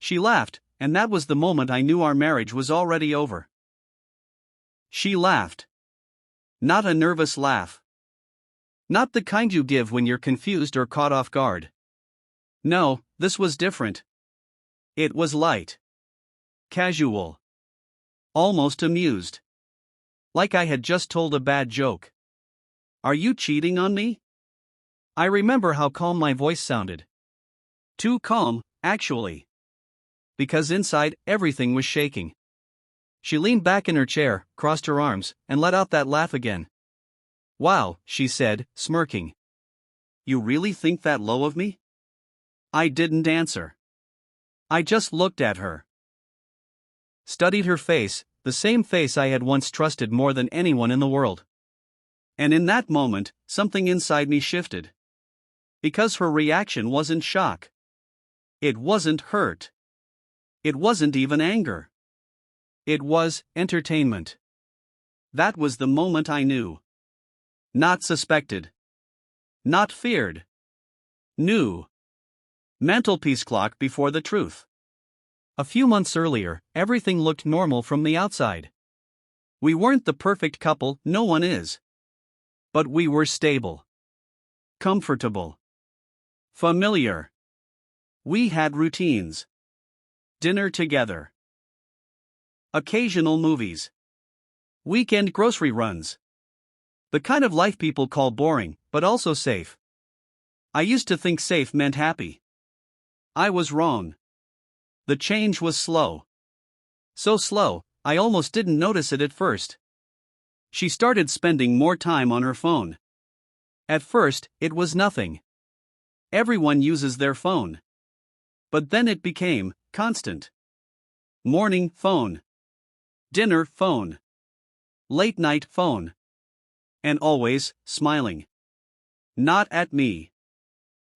She laughed, and that was the moment I knew our marriage was already over. She laughed. Not a nervous laugh. Not the kind you give when you're confused or caught off guard. No, this was different. It was light. Casual. Almost amused. Like I had just told a bad joke. Are you cheating on me? I remember how calm my voice sounded. Too calm, actually. Because inside, everything was shaking. She leaned back in her chair, crossed her arms, and let out that laugh again. Wow, she said, smirking. You really think that low of me? I didn't answer. I just looked at her. Studied her face, the same face I had once trusted more than anyone in the world. And in that moment, something inside me shifted. Because her reaction wasn't shock. It wasn't hurt. It wasn't even anger. It was entertainment. That was the moment I knew. Not suspected. Not feared. Knew. Mantelpiece clock before the truth. A few months earlier, everything looked normal from the outside. We weren't the perfect couple, no one is. But we were stable. Comfortable. Familiar. We had routines. Dinner together. Occasional movies. Weekend grocery runs. The kind of life people call boring, but also safe. I used to think safe meant happy. I was wrong. The change was slow. So slow, I almost didn't notice it at first. She started spending more time on her phone. At first, it was nothing. Everyone uses their phone. But then it became constant. Morning phone. Dinner phone. Late night phone. And always smiling. Not at me.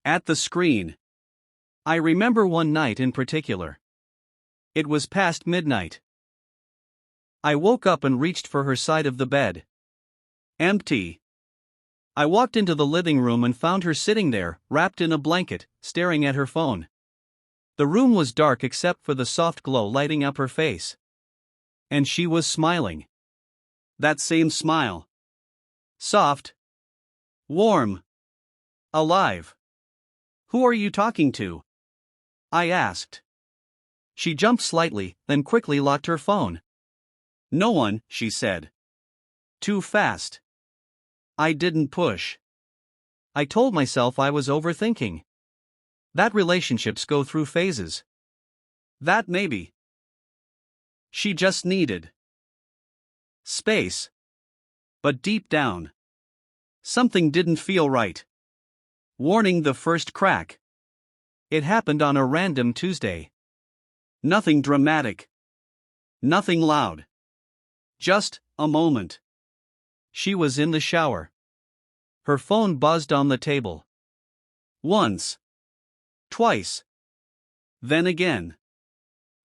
At the screen. I remember one night in particular. It was past midnight. I woke up and reached for her side of the bed. Empty. I walked into the living room and found her sitting there, wrapped in a blanket, staring at her phone. The room was dark except for the soft glow lighting up her face. And she was smiling. That same smile. Soft. Warm. Alive. Who are you talking to? I asked. She jumped slightly, then quickly locked her phone. No one, she said. Too fast. I didn't push. I told myself I was overthinking. That relationships go through phases. That maybe. She just needed space. But deep down, something didn't feel right. Warning, the first crack. It happened on a random Tuesday. Nothing dramatic. Nothing loud. Just a moment. She was in the shower. Her phone buzzed on the table. Once. Twice. Then again.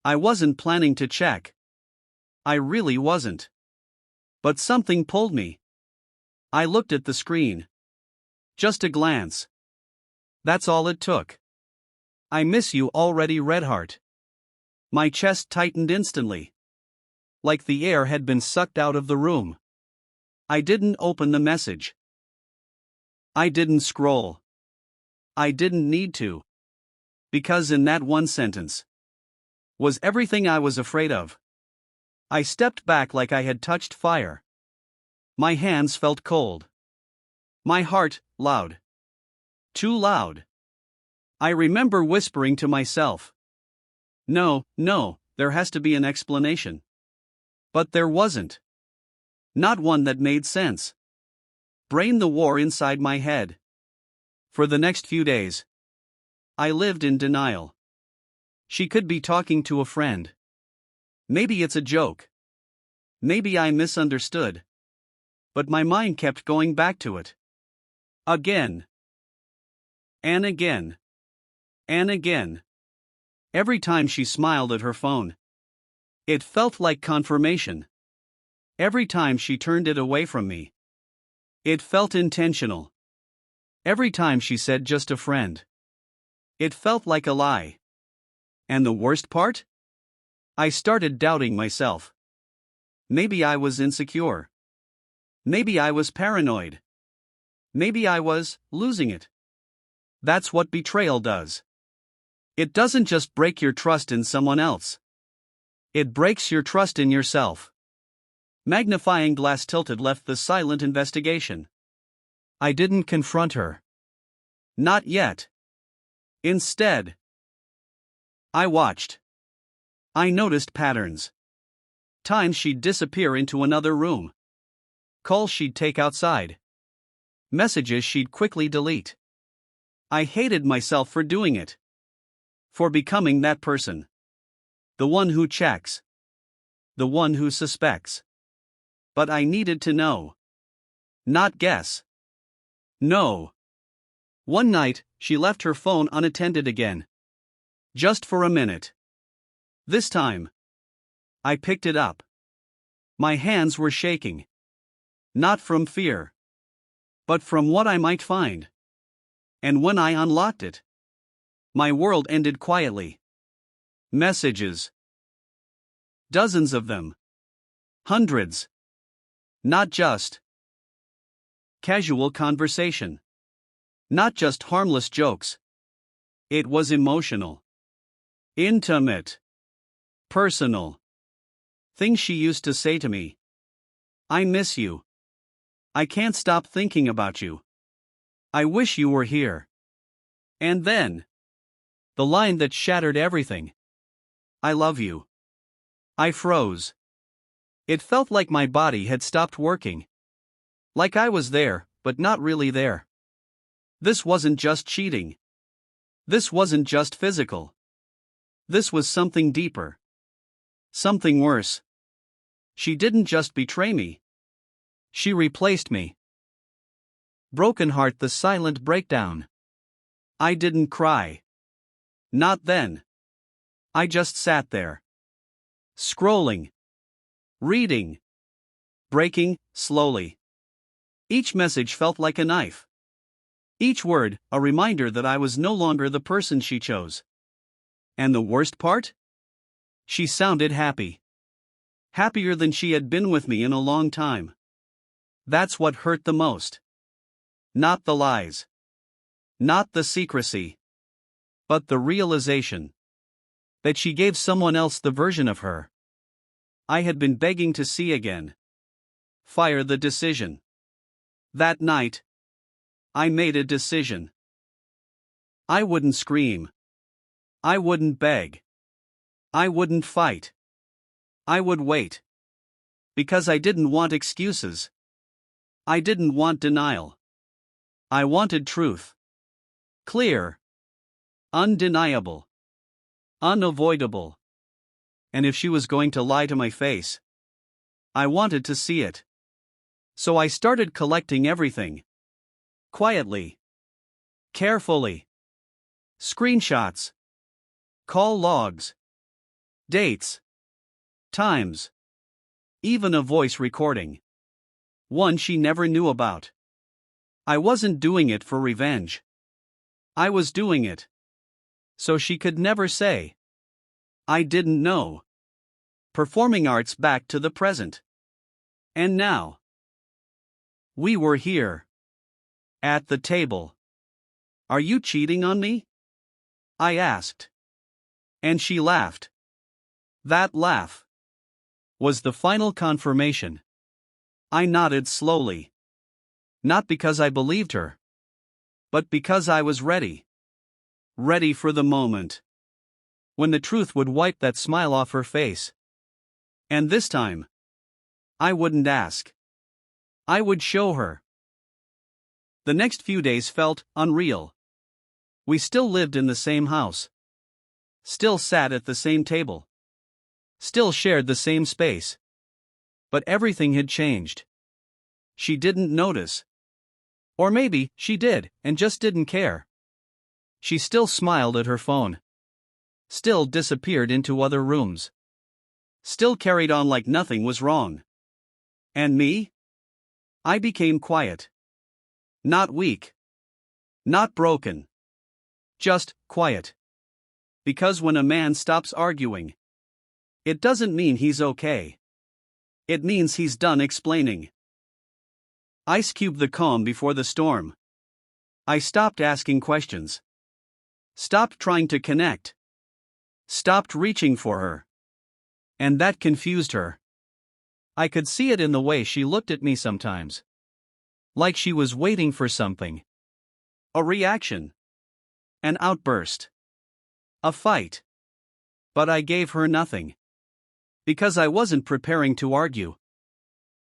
I wasn't planning to check. I really wasn't. But something pulled me. I looked at the screen. Just a glance. That's all it took. I miss you already, Redheart. My chest tightened instantly. Like the air had been sucked out of the room. I didn't open the message. I didn't scroll. I didn't need to. Because in that one sentence was everything I was afraid of. I stepped back like I had touched fire. My hands felt cold. My heart, loud. Too loud. I remember whispering to myself. No, there has to be an explanation. But there wasn't. Not one that made sense. Brain the war inside my head. For the next few days, I lived in denial. She could be talking to a friend. Maybe it's a joke. Maybe I misunderstood. But my mind kept going back to it. Again. And again. And again. Every time she smiled at her phone. It felt like confirmation. Every time she turned it away from me. It felt intentional. Every time she said just a friend. It felt like a lie. And the worst part? I started doubting myself. Maybe I was insecure. Maybe I was paranoid. Maybe I was losing it. That's what betrayal does. It doesn't just break your trust in someone else. It breaks your trust in yourself. Magnifying glass tilted left the silent investigation. I didn't confront her. Not yet. Instead, I watched. I noticed patterns. Times she'd disappear into another room. Calls she'd take outside. Messages she'd quickly delete. I hated myself for doing it. For becoming that person. The one who checks. The one who suspects. But I needed to know. Not guess. No. One night, she left her phone unattended again. Just for a minute. This time, I picked it up. My hands were shaking. Not from fear, but from what I might find. And when I unlocked it, my world ended quietly. Messages. Dozens of them. Hundreds. Not just casual conversation. Not just harmless jokes. It was emotional. Intimate. Personal. Things she used to say to me. I miss you. I can't stop thinking about you. I wish you were here. And then, the line that shattered everything. I love you. I froze. It felt like my body had stopped working. Like I was there, but not really there. This wasn't just cheating. This wasn't just physical. This was something deeper. Something worse. She didn't just betray me. She replaced me. Broken heart, the silent breakdown. I didn't cry. Not then. I just sat there. Scrolling. Reading. Breaking, slowly. Each message felt like a knife. Each word, a reminder that I was no longer the person she chose. And the worst part? She sounded happy. Happier than she had been with me in a long time. That's what hurt the most. Not the lies. Not the secrecy. But the realization that she gave someone else the version of her I had been begging to see again. Fire the decision. That night, I made a decision. I wouldn't scream. I wouldn't beg. I wouldn't fight. I would wait. Because I didn't want excuses. I didn't want denial. I wanted truth. Clear. Undeniable. Unavoidable. And if she was going to lie to my face, I wanted to see it. So I started collecting everything. Quietly. Carefully. Screenshots. Call logs. Dates. Times. Even a voice recording. One she never knew about. I wasn't doing it for revenge. I was doing it so she could never say I didn't know. Performing arts back to the present. And now, we were here. At the table. Are you cheating on me? I asked. And she laughed. That laugh was the final confirmation. I nodded slowly. Not because I believed her, but because I was ready. Ready for the moment when the truth would wipe that smile off her face. And this time, I wouldn't ask. I would show her. The next few days felt unreal. We still lived in the same house. Still sat at the same table. Still shared the same space. But everything had changed. She didn't notice. Or maybe she did and just didn't care. She still smiled at her phone. Still disappeared into other rooms. Still carried on like nothing was wrong. And me? I became quiet. Not weak. Not broken. Just quiet. Because when a man stops arguing, it doesn't mean he's okay. It means he's done explaining. Ice cube the calm before the storm. I stopped asking questions. Stopped trying to connect. Stopped reaching for her. And that confused her. I could see it in the way she looked at me sometimes. Like she was waiting for something. A reaction. An outburst. A fight. But I gave her nothing. Because I wasn't preparing to argue.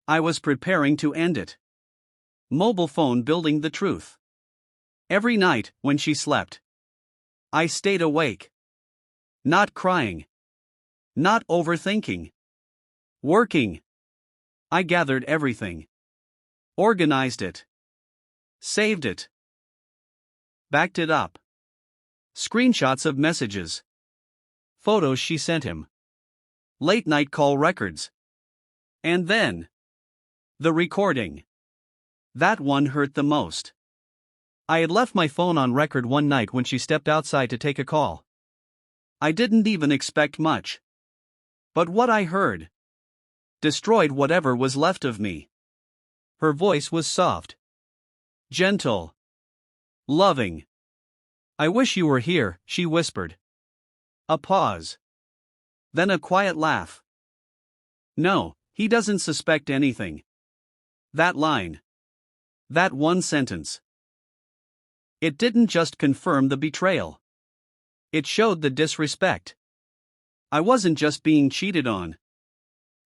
I was preparing to end it. Mobile phone building the truth. Every night, when she slept, I stayed awake. Not crying. Not overthinking. Working. I gathered everything. Organized it. Saved it. Backed it up. Screenshots of messages. Photos she sent him. Late night call records. And then, the recording. That one hurt the most. I had left my phone on record one night when she stepped outside to take a call. I didn't even expect much. But what I heard destroyed whatever was left of me. Her voice was soft. Gentle. Loving. "I wish you were here," she whispered. A pause. Then a quiet laugh. "No, he doesn't suspect anything." That line. That one sentence. It didn't just confirm the betrayal. It showed the disrespect. I wasn't just being cheated on.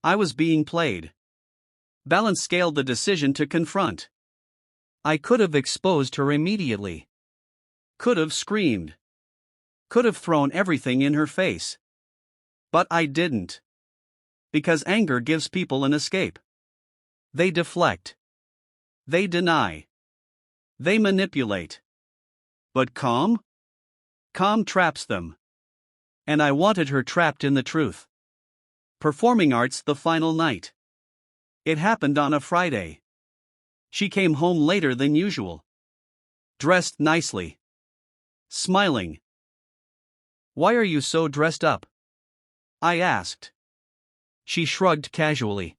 I was being played. Balance scaled the decision to confront. I could have exposed her immediately. Could have screamed. Could have thrown everything in her face. But I didn't. Because anger gives people an escape. They deflect. They deny. They manipulate. But calm? Calm traps them. And I wanted her trapped in the truth. Performing arts the final night. It happened on a Friday. She came home later than usual. Dressed nicely. Smiling. "Why are you so dressed up?" I asked. She shrugged casually.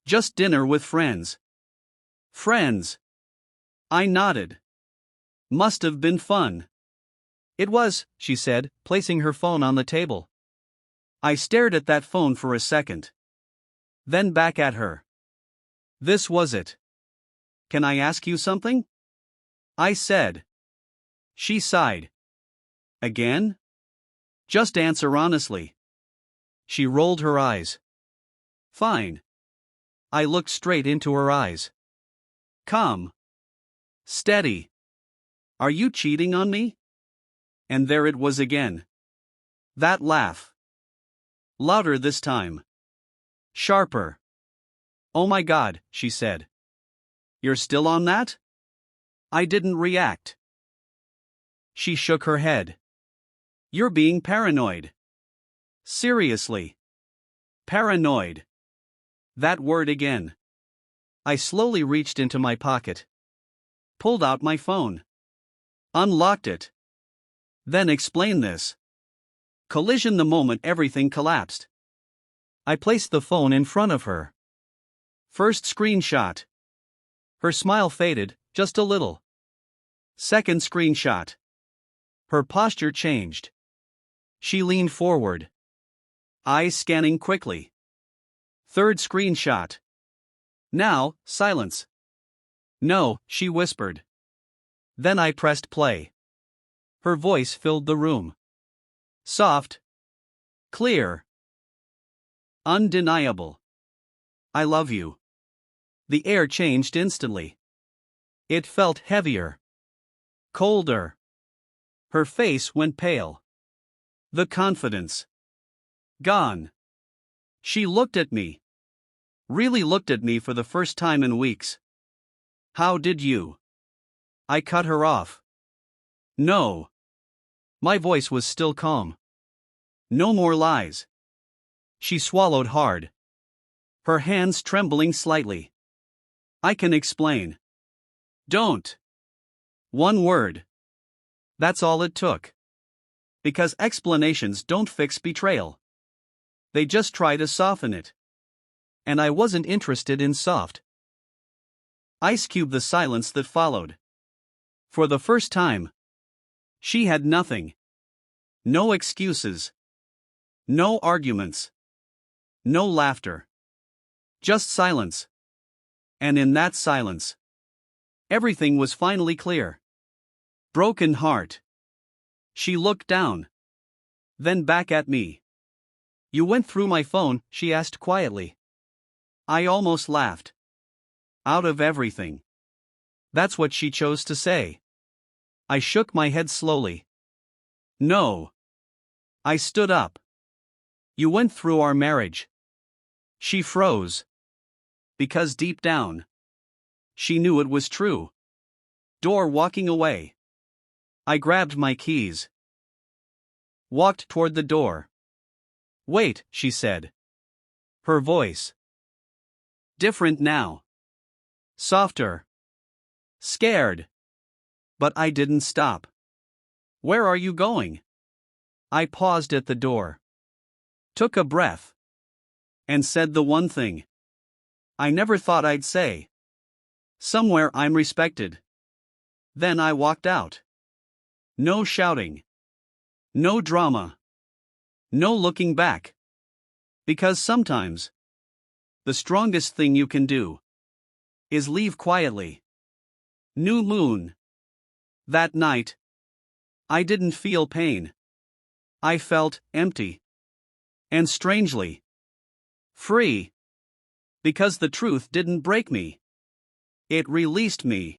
"Just dinner with friends." "Friends?" I nodded. "Must have been fun." "It was," she said, placing her phone on the table. I stared at that phone for a second. Then back at her. "This was it. Can I ask you something?" I said. She sighed. "Again?" "Just answer honestly." She rolled her eyes. "Fine." I looked straight into her eyes. "Calm. Steady. Are you cheating on me?" And there it was again. That laugh. Louder this time. Sharper. "Oh my God," she said. "You're still on that?" I didn't react. She shook her head. "You're being paranoid." Seriously. Paranoid. That word again. I slowly reached into my pocket. Pulled out my phone. Unlocked it. Then explain this. Collision the moment everything collapsed. I placed the phone in front of her. First screenshot. Her smile faded, just a little. Second screenshot. Her posture changed. She leaned forward. Eyes scanning quickly. Third screenshot. Now, silence. "No," she whispered. Then I pressed play. Her voice filled the room. Soft. Clear. Undeniable. "I love you." The air changed instantly. It felt heavier. Colder. Her face went pale. The confidence. Gone. She looked at me. Really looked at me for the first time in weeks. "How did you?" I cut her off. "No." My voice was still calm. "No more lies." She swallowed hard. Her hands trembling slightly. "I can explain." "Don't." One word. That's all it took. Because explanations don't fix betrayal. They just try to soften it. And I wasn't interested in soft. Ice cube the silence that followed. For the first time, she had nothing. No excuses. No arguments. No laughter. Just silence. And in that silence, everything was finally clear. Broken heart. She looked down. Then back at me. You went through my phone, she asked quietly. I almost laughed. Out of everything. That's what she chose to say. I shook my head slowly. No. I stood up. You went through our marriage. She froze. Because deep down, she knew it was true. Door walking away. I grabbed my keys. Walked toward the door. Wait, she said. Her voice. Different now. Softer. Scared. But I didn't stop. Where are you going? I paused at the door. Took a breath. And said the one thing I never thought I'd say. Somewhere I'm respected. Then I walked out. No shouting. No drama. No looking back. Because sometimes, the strongest thing you can do is leave quietly. New moon. That night, I didn't feel pain. I felt empty. And strangely, free. Because the truth didn't break me. It released me.